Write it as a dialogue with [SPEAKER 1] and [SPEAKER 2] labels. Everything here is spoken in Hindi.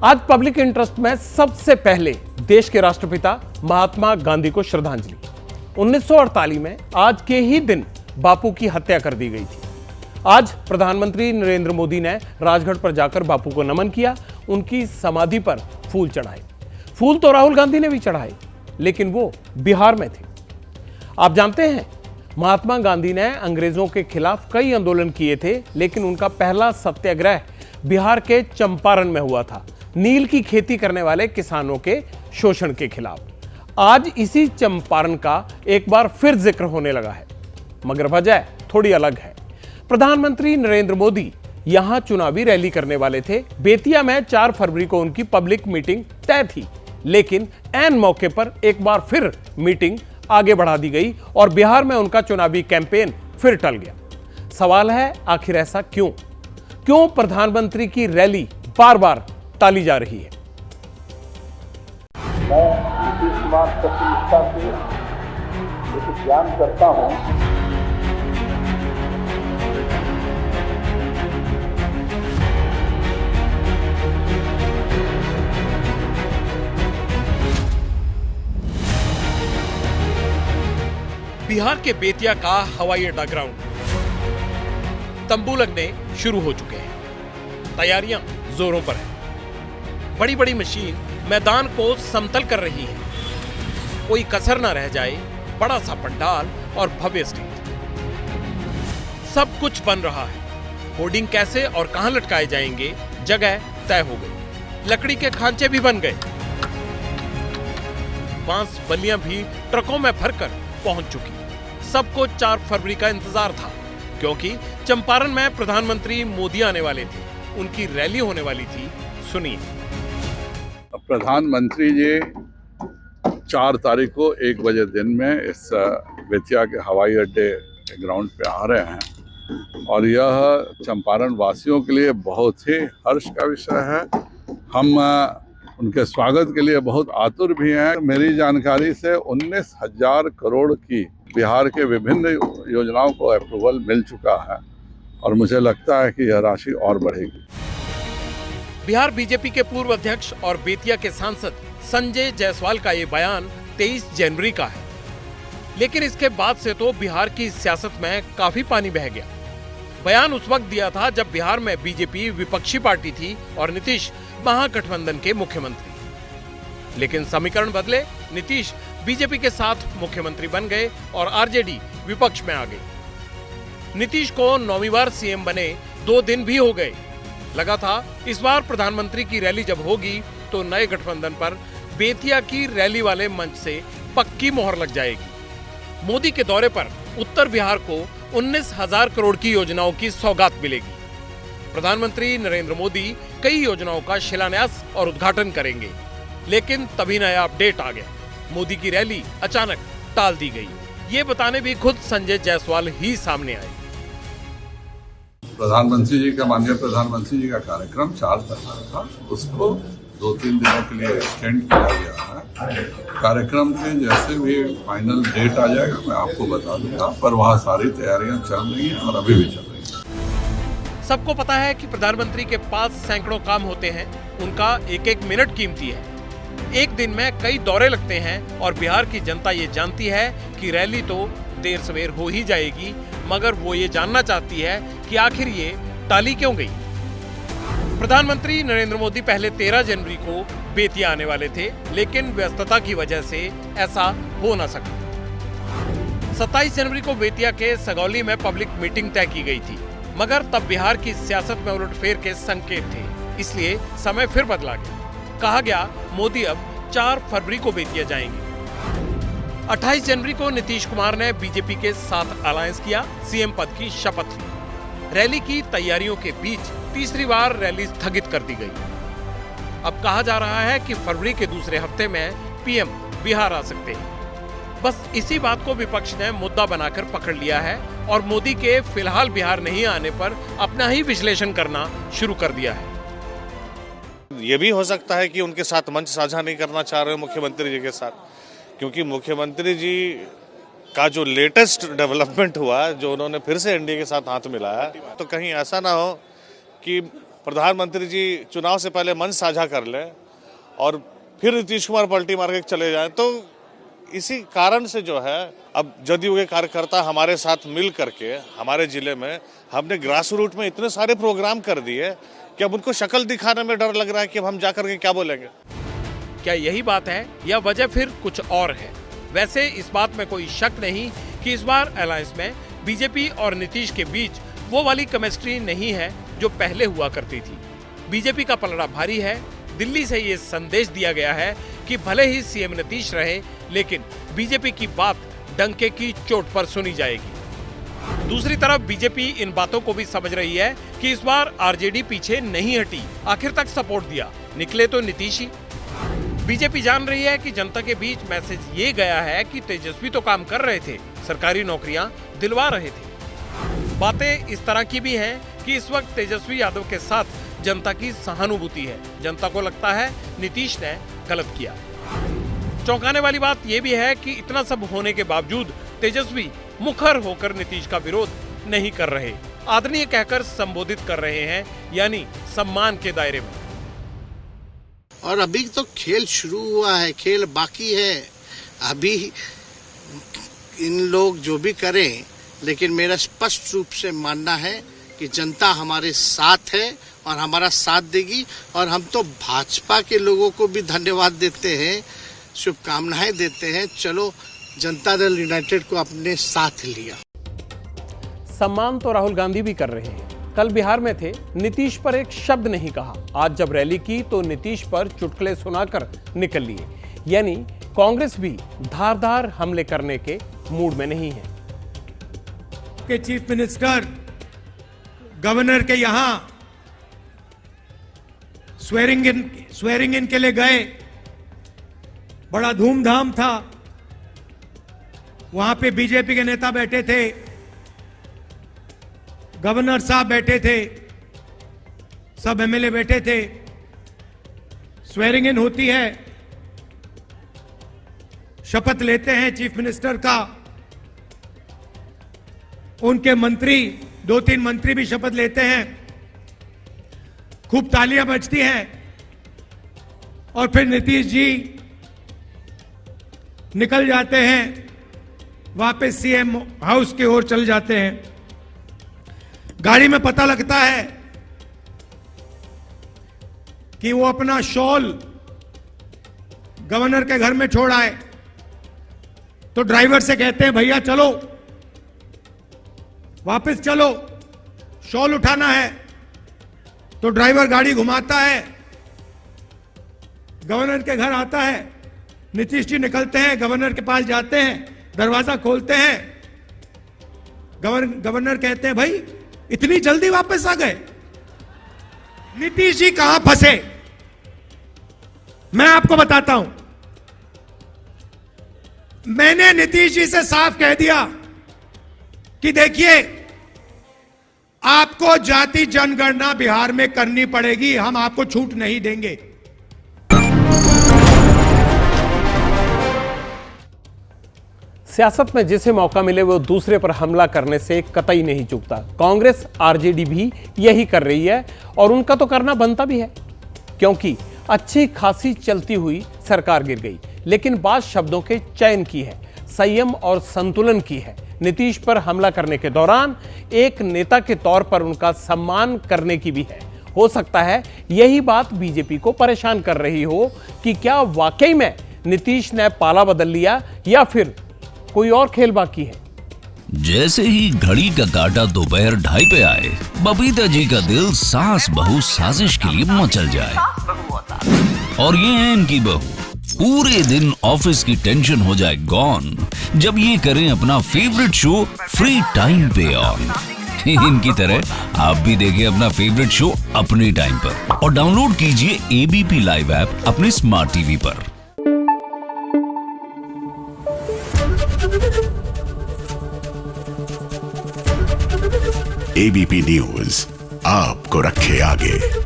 [SPEAKER 1] आज पब्लिक इंटरेस्ट में सबसे पहले देश के राष्ट्रपिता महात्मा गांधी को श्रद्धांजलि। 1948 में आज के ही दिन बापू की हत्या कर दी गई थी। आज प्रधानमंत्री नरेंद्र मोदी ने राजघाट पर जाकर बापू को नमन किया, उनकी समाधि पर फूल चढ़ाए। फूल तो राहुल गांधी ने भी चढ़ाए, लेकिन वो बिहार में थे। आप जानते हैं, महात्मा गांधी ने अंग्रेजों के खिलाफ कई आंदोलन किए थे, लेकिन उनका पहला सत्याग्रह बिहार के चंपारण में हुआ था, नील की खेती करने वाले किसानों के शोषण के खिलाफ। आज इसी चंपारण का एक बार फिर जिक्र होने लगा है, मगर वजह थोड़ी अलग है। प्रधानमंत्री नरेंद्र मोदी यहां चुनावी रैली करने वाले थे। बेतिया में 4 फरवरी को उनकी पब्लिक मीटिंग तय थी, लेकिन ऐन मौके पर एक बार फिर मीटिंग आगे बढ़ा दी गई और बिहार में उनका चुनावी कैंपेन फिर टल गया। सवाल है, आखिर ऐसा क्यों? क्यों प्रधानमंत्री की रैली बार बार टाली जा रही है?
[SPEAKER 2] मैं नीतीश कुमार सत्यनिष्ठा से एक ज्ञान करता हूं।
[SPEAKER 1] बिहार के बेतिया का हवाई अड्डा ग्राउंड, तंबू लगने शुरू हो चुके हैं। तैयारियां जोरों पर है। बड़ी बड़ी मशीन मैदान को समतल कर रही है। कोई कसर ना रह जाए, बड़ा सा पंडाल और भव्य स्टेज, सब कुछ बन रहा है। होर्डिंग कैसे और कहां लटकाए जाएंगे, जगह तय हो गई। लकड़ी के खांचे भी बन गए। बांस बल्लियां भी ट्रकों में भरकर पहुंच चुकी। सबको 4 फरवरी का इंतजार था, क्योंकि चंपारण में प्रधानमंत्री मोदी आने वाले थे, उनकी रैली होने वाली थी। सुनिए।
[SPEAKER 3] प्रधानमंत्री जी 4 तारीख को 1 बजे दिन में इस बेतिया के हवाई अड्डे के ग्राउंड पे आ रहे हैं और यह चंपारण वासियों के लिए बहुत ही हर्ष का विषय है। हम उनके स्वागत के लिए बहुत आतुर भी हैं। मेरी जानकारी से 19,000 करोड़ की बिहार के विभिन्न योजनाओं को अप्रूवल मिल चुका है और मुझे लगता है कि यह राशि और बढ़ेगी।
[SPEAKER 1] बिहार बीजेपी के पूर्व अध्यक्ष और बेतिया के सांसद संजय जायसवाल का ये बयान 23 जनवरी का है, लेकिन इसके बाद से तो बिहार की सियासत में काफी पानी बह गया। बयान उस वक्त दिया था जब बिहार में बीजेपी विपक्षी पार्टी थी और नीतीश महागठबंधन के मुख्यमंत्री। लेकिन समीकरण बदले, नीतीश बीजेपी के साथ मुख्यमंत्री बन गए और आरजेडी विपक्ष में आ गई। नीतीश को 9वीं बार सीएम बने 2 दिन भी हो गए। लगा था इस बार प्रधानमंत्री की रैली जब होगी तो नए गठबंधन पर बेतिया की रैली वाले मंच से पक्की मोहर लग जाएगी। मोदी के दौरे पर उत्तर बिहार को 19,000 करोड़ की योजनाओं की सौगात मिलेगी। प्रधानमंत्री नरेंद्र मोदी कई योजनाओं का शिलान्यास और उद्घाटन करेंगे, लेकिन तभी नया अपडेट आ गया। मोदी की रैली अचानक टाल दी गई। ये बताने भी खुद संजय जायसवाल ही सामने आए।
[SPEAKER 3] प्रधानमंत्री जी का, माननीय प्रधानमंत्री जी का कार्यक्रम 4 तारीख था, उसको 2-3 दिनों के लिए एक्सटेंड किया गया है। कार्यक्रम के जैसे भी फाइनल डेट आ जाएगा मैं आपको बता दूंगा, पर वहाँ सारी तैयारियां चल रही हैं और अभी भी चल रही हैं।
[SPEAKER 1] सबको पता है कि प्रधानमंत्री के पास सैकड़ों काम होते हैं, उनका एक एक मिनट कीमती है। एक दिन में कई दौरे लगते हैं और बिहार की जनता ये जानती है कि रैली तो देर सवेर हो ही जाएगी, मगर वो ये जानना चाहती है कि आखिर ये टाली क्यों गई। प्रधानमंत्री नरेंद्र मोदी पहले 13 जनवरी को बेतिया आने वाले थे, लेकिन व्यस्तता की वजह से ऐसा हो ना सका। 27 जनवरी को बेतिया के सगौली में पब्लिक मीटिंग तय की गई थी, मगर तब बिहार की सियासत में उलटफेर के संकेत थे, इसलिए समय फिर बदला गया। कहा गया मोदी अब 4 फरवरी को बेतिया जाएंगे। 28 जनवरी को नीतीश कुमार ने बीजेपी के साथ अलायंस किया, सीएम पद की शपथ ली। रैली की तैयारियों के बीच तीसरी बार रैली स्थगित कर दी गई। अब कहा जा रहा है कि फरवरी के दूसरे हफ्ते में पीएम बिहार आ सकते हैं। बस इसी बात को विपक्ष ने मुद्दा बनाकर पकड़ लिया है और मोदी के फिलहाल बिहार नहीं आने पर अपना ही विश्लेषण करना शुरू कर दिया है।
[SPEAKER 4] ये भी हो सकता है कि उनके साथ मंच साझा नहीं करना चाह रहे मुख्यमंत्री जी के साथ, क्योंकि मुख्यमंत्री जी का जो लेटेस्ट डेवलपमेंट हुआ, जो उन्होंने फिर से एनडीए के साथ हाथ मिलाया, तो कहीं ऐसा ना हो कि प्रधानमंत्री जी चुनाव से पहले मंच साझा कर लें और फिर नीतीश कुमार पलटी मार के चले जाएं, तो इसी कारण से जो है अब जदयू के कार्यकर्ता हमारे साथ मिल करके हमारे जिले में हमने ग्रास रूट में इतने सारे प्रोग्राम कर दिए कि अब उनको शक्ल दिखाने में डर लग रहा है कि अब हम जाकर के क्या बोलेंगे।
[SPEAKER 1] क्या यही बात है या वजह फिर कुछ और है? वैसे इस बात में कोई शक नहीं कि इस बार अलायंस में बीजेपी और नीतीश के बीच वो वाली केमिस्ट्री नहीं है जो पहले हुआ करती थी। बीजेपी का पलड़ा भारी है। दिल्ली से ये संदेश दिया गया है कि भले ही सीएम नीतीश रहे, लेकिन बीजेपी की बात डंके की चोट पर सुनी जाएगी। दूसरी तरफ बीजेपी इन बातों को भी समझ रही है कि इस बार आरजेडी पीछे नहीं हटी, आखिर तक सपोर्ट दिया, निकले तो नीतीश ही। बीजेपी जान रही है कि जनता के बीच मैसेज ये गया है कि तेजस्वी तो काम कर रहे थे, सरकारी नौकरियां दिलवा रहे थे। बातें इस तरह की भी हैं कि इस वक्त तेजस्वी यादव के साथ जनता की सहानुभूति है। जनता को लगता है नीतीश ने गलत किया। चौंकाने वाली बात यह भी है कि इतना सब होने के बावजूद तेजस्वी मुखर होकर नीतीश का विरोध नहीं कर रहे, आदरणीय कहकर संबोधित कर रहे हैं, यानी सम्मान के दायरे में।
[SPEAKER 5] और अभी तो खेल शुरू हुआ है, खेल बाकी है। अभी इन लोग जो भी करें, लेकिन मेरा स्पष्ट रूप से मानना है कि जनता हमारे साथ है और हमारा साथ देगी। और हम तो भाजपा के लोगों को भी धन्यवाद देते हैं, शुभकामनाएं देते हैं। चलो, जनता दल यूनाइटेड को अपने साथ लिया।
[SPEAKER 1] सम्मान तो राहुल गांधी भी कर रहे हैं। कल बिहार में थे, नीतीश पर एक शब्द नहीं कहा। आज जब रैली की तो नीतीश पर चुटकुले सुनाकर निकल लिए। यानी कांग्रेस भी धारदार हमले करने के मूड में नहीं है।
[SPEAKER 6] के चीफ मिनिस्टर गवर्नर के यहां स्वेरिंग इन के लिए गए, बड़ा धूमधाम था। वहां पे बीजेपी के नेता बैठे थे, गवर्नर साहब बैठे थे, सब एमएलए बैठे थे। स्वेरिंग इन होती है, शपथ लेते हैं चीफ मिनिस्टर का। उनके मंत्री, 2-3 मंत्री भी शपथ लेते हैं। खूब तालियां बजती हैं और फिर नीतीश जी निकल जाते हैं, वापस सीएम हाउस की ओर चल जाते हैं। गाड़ी में पता लगता है कि वो अपना शॉल गवर्नर के घर में छोड़ आए, तो ड्राइवर से कहते हैं, भैया चलो, वापस चलो, शॉल उठाना है। तो ड्राइवर गाड़ी घुमाता है, गवर्नर के घर आता है। नीतीश जी निकलते हैं, गवर्नर के पास जाते हैं, दरवाजा खोलते हैं। गवर्नर कहते हैं, भाई इतनी जल्दी वापस आ गए? नीतीश जी कहां फंसे? मैं आपको बताता हूं। मैंने नीतीश जी से साफ कह दिया कि देखिए, आपको जाति जनगणना बिहार में करनी पड़ेगी, हम आपको छूट नहीं देंगे।
[SPEAKER 1] सियासत में जिसे मौका मिले वो दूसरे पर हमला करने से कतई नहीं चूकता। कांग्रेस आरजेडी भी यही कर रही है और उनका तो करना बनता भी है, क्योंकि अच्छी खासी चलती हुई सरकार गिर गई, लेकिन बात शब्दों के चयन की है, संयम और संतुलन की है। नीतीश पर हमला करने के दौरान एक नेता के तौर पर उनका सम्मान करने की भी है। हो सकता है यही बात बीजेपी को परेशान कर रही हो कि क्या वाकई में नीतीश ने पाला बदल लिया या फिर कोई और खेल बाकी है।
[SPEAKER 7] जैसे ही घड़ी का काटा दोपहर 2:30 पे आए, बबीता जी का दिल सास बहू साजिश के लिए मचल जाए। और ये है इनकी बहू, पूरे दिन ऑफिस की टेंशन हो जाए गॉन जब ये करें अपना फेवरेट शो फ्री टाइम पे ऑन। इनकी तरह आप भी देखें अपना फेवरेट शो अपने टाइम पर और डाउनलोड कीजिए एबीपी लाइव ऐप अपने स्मार्ट टीवी पर।
[SPEAKER 8] एबीपी न्यूज आपको रखे आगे।